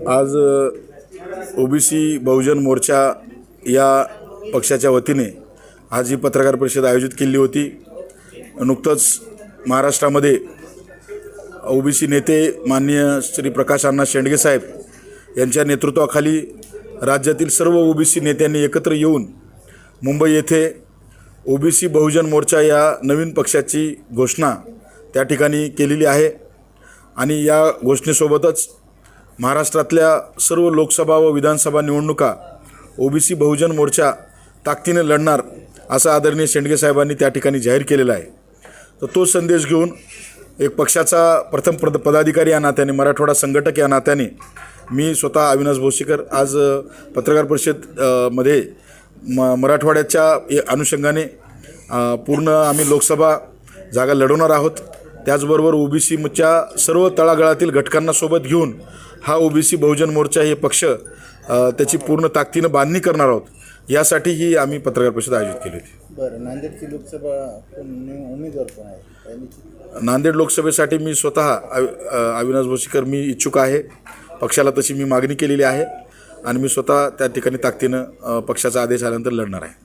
आज ओबीसी बहुजन मोर्चा या पक्षाच्या वतीने आज ही पत्रकार परिषद आयोजित केली होती। नुकतंच महाराष्ट्रामध्ये ओबीसी नेते माननीय श्री प्रकाश अण्णा शेंडगे साहेब यांच्या नेतृत्वाखाली राज्यातील सर्व ओबीसी नेत्यांनी एकत्र येऊन मुंबई येथे ओबीसी बहुजन मोर्चा या नवीन पक्षाची घोषणा त्या ठिकाणी केलेली आहे आणि या घोषणेसोबतच महाराष्ट्रातल्या सर्व लोकसभा व विधानसभा निवडणुका ओबीसी बहुजन मोर्चा ताकदीने लढणार असं आदरणीय शेंडगे साहेबांनी त्या ठिकाणी जाहीर केलेला आहे। तर तो संदेश घेऊन एक पक्षाचा प्रथम पदाधिकारी या नात्याने, मराठवाडा संघटक या नात्याने मी स्वतः अविनाश भोसीकर आज पत्रकार परिषद मध्ये मराठवाड्याच्या अनुषंगाने पूर्ण आम्ही लोकसभा जागा लढवणार आहोत। त्याचबरोबर ओबीसीच्या सर्व तळागाळातील घटकांना सोबत घेऊन हा ओबीसी बहुजन मोर्चा हे पक्ष त्याची पूर्ण ताकदीनं बांधणी करणार आहोत। यासाठी ही आम्ही पत्रकार परिषद आयोजित केली होती। बरं, नांदेडची लोकसभा उमेदवार कोण आहे? नांदेड लोकसभेसाठी मी स्वतः अविनाश भोसीकर मी इच्छुक आहे। पक्षाला तशी मी मागणी केलेली आहे आणि मी स्वतः त्या ठिकाणी ताकदीनं पक्षाचा आदेश आल्यानंतर लढणार आहे।